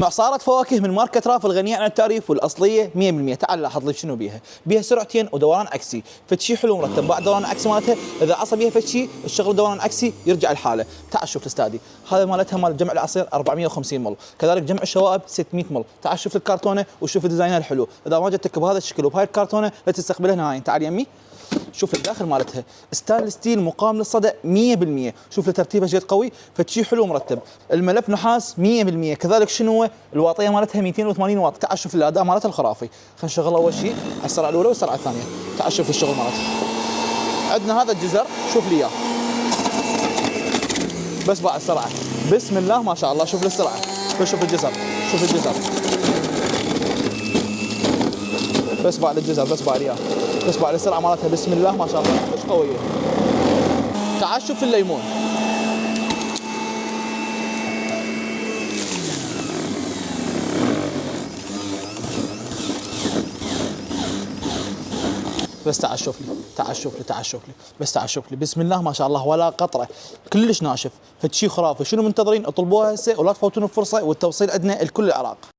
معصارة فواكه من ماركة راف الغنية عن التعريف والأصلية 100%. تعال لاحظ لي شنو بيها. بيها سرعتين ودوران عكسي، فشي حلو مرتب. بعد دوران عكسي مالتها إذا عصى بيها فشي الشغل دوران عكسي يرجع الحالة. تعال شوف الاستادي، هذا مالتها مال جمع العصير 450 مل، كذلك جمع الشوائب 600 مل. تعال شوف الكرتونة وشوف ديزاينها الحلو. إذا ما جتك بهذا الشكل وبهاي الكرتونة لا تستقبلها نهائيا. تعال يمي شوف الداخل مالتها ستانلس ستيل مقاوم للصدأ 100%. شوف ترتيبها جد قوي، فتشي حلو مرتب. الملف نحاس 100%. كذلك شنو الواطيه مالتها 280 واط. تعال شوف الاداء مالتها الخرافي. خلينا نشغل اول شيء على السرعه الاولى والسرعه الثانيه. تعال شوف الشغل مالتها. عندنا هذا الجزر، شوف لي اياه بس بعد السرعه. بسم الله ما شاء الله. شوف السرعه، شوف الجزر، شوف الجزر بس بعد الجزر، بس بعد اياه، بس بعد السرعه مالتها. بسم الله ما شاء الله مش قويه. تعال شوف الليمون، بس تعال شوف لي، تعال شوف لي، تعال شوف لي، بس تعال شوف لي. بسم الله ما شاء الله ولا قطره، كلش ناشف، فشي خرافي. شنو منتظرين؟ اطلبوها هسه ولا تفوتون الفرصه، والتوصيل عندنا لكل العراق.